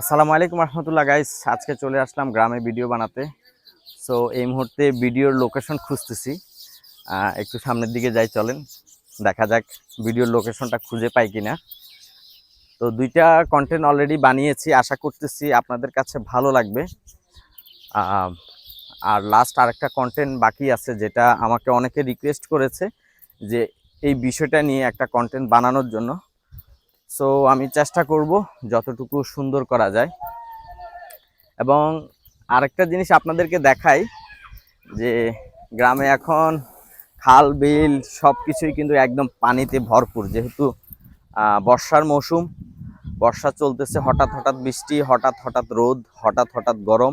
আসসালামু আলাইকুম রহমতুল্লাহ গাইস, আজকে চলে আসলাম গ্রামে ভিডিও বানাতে। সো এই মুহূর্তে ভিডিওর লোকেশন খুঁজতেছি। একটু সামনের দিকে যাই, চলেন দেখা যাক ভিডিওর লোকেশনটা খুঁজে পাই কিনা। তো দুইটা কন্টেন্ট অলরেডি বানিয়েছি, আশা করতেছি আপনাদের কাছে ভালো লাগবে। আহ, আর লাস্ট আরেকটা কন্টেন্ট বাকি আছে, যেটা আমাকে অনেকে রিকোয়েস্ট করেছে যে এই বিষয়টা নিয়ে একটা কন্টেন্ট বানানোর জন্য। সো আমি চেষ্টা করব যতটুকু সুন্দর করা যায়। এবং আরেকটা জিনিস আপনাদেরকে দেখাই যে গ্রামে এখন খাল বিল সব কিছুই কিন্তু একদম পানিতে ভরপুর, যেহেতু বর্ষার মৌসুম। বর্ষা চলতেছে, হঠাৎ হঠাৎ বৃষ্টি, হঠাৎ হঠাৎ রোদ, হঠাৎ হঠাৎ গরম।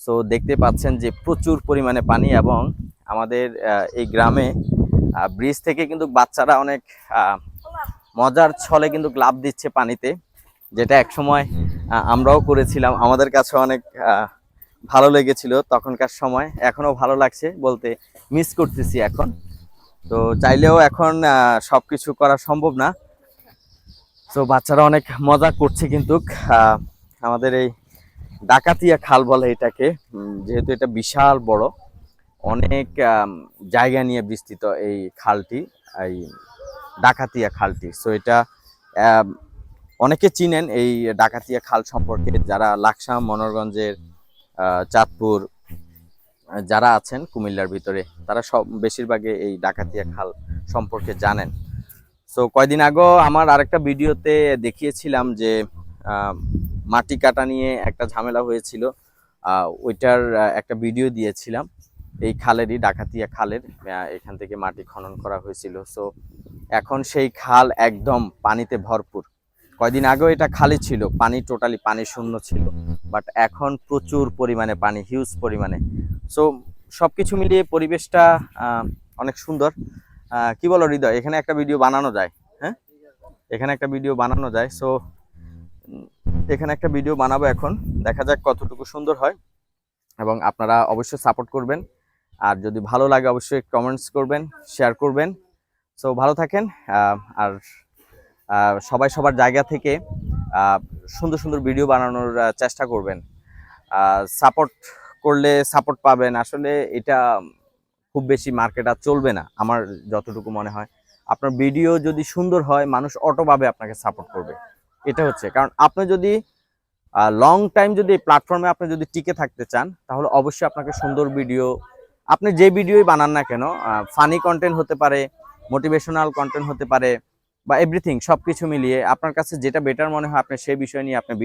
সো দেখতে পাচ্ছেন যে প্রচুর পরিমাণে পানি। এবং আমাদের এই গ্রামে ব্রিজ থেকে কিন্তু বাচ্চারা অনেক মজার ছলে কিন্তু লাফ দিচ্ছে পানিতে, যেটা একসময় আমরাও করেছিলাম। আমাদের কাছে অনেক ভালো লেগেছিল তখনকার সময়, এখনো ভালো লাগছে বলতে, মিস করতেছি এখন। তো চাইলেও এখন সবকিছু করা সম্ভব না। তো বাচ্চারা অনেক মজা করছে কিন্তু আমাদের এই ডাকাতিয়া খাল বলে এটাকে, যেহেতু এটা বিশাল বড়, অনেক জায়গা নিয়ে বিস্তৃত এই খালটি, এই ডাকাতিয়া খালটি। সো এটা অনেকে চিনেন এই ডাকাতিয়া খাল সম্পর্কে, যারা লাকসাম, মনোরগঞ্জের, চাঁদপুর যারা আছেন কুমিল্লার ভিতরে, তারা সব বেশিরভাগে এই ডাকাতিয়া খাল সম্পর্কে জানেন। সো কয়দিন আগেও আমার আরেকটা ভিডিওতে দেখিয়েছিলাম যে মাটি কাটা নিয়ে একটা ঝামেলা হয়েছিল, ওইটার একটা ভিডিও দিয়েছিলাম। এই খালেরই, ডাকাতিয়া খালের, এখান থেকে মাটি খনন করা হয়েছিল। সো এখন সেই খাল একদম পানিতে ভরপুর। কয়দিন আগেও এটা খালি ছিল, পানি টোটালি পানি শূন্য ছিল, বাট এখন প্রচুর পরিমাণে পানি, হিউজ পরিমাণে। সো সবকিছু মিলিয়ে পরিবেশটা অনেক সুন্দর। কি বলো হৃদয়, এখানে একটা ভিডিও বানানো যায়? হ্যাঁ, এখানে একটা ভিডিও বানানো যায়। সো এখানে একটা ভিডিও বানাবো এখন, দেখা যাক কতটুকু সুন্দর হয়। এবং আপনারা অবশ্যই সাপোর্ট করবেন, আর যদি ভালো লাগে অবশ্যই কমেন্টস করবেন, শেয়ার করবেন। সো ভালো থাকেন। আর সবাই সবার জায়গা থেকে সুন্দর সুন্দর ভিডিও বানানোর চেষ্টা করবেন। সাপোর্ট করলে সাপোর্ট পাবেন। আসলে এটা খুব বেশি মার্কেট আর চলবে না আমার যতটুকু মনে হয়। আপনার ভিডিও যদি সুন্দর হয়, মানুষ অটোভাবে আপনাকে সাপোর্ট করবে। এটা হচ্ছে কারণ, আপনি যদি লং টাইম যদি এই প্ল্যাটফর্মে আপনি যদি টিকে থাকতে চান, তাহলে অবশ্যই আপনাকে সুন্দর ভিডিও, আপনি যে ভিডিওই বানান না কেন, ফানি কন্টেন্ট হতে পারে, মোটিভেশনাল কন্টেন্ট হতে পারে, বা এভরিথিং, সবকিছু মিলিয়ে আপনার কাছে যেটা বেটার মনে হয় আপনি সেই বিষয় নিয়ে আপনি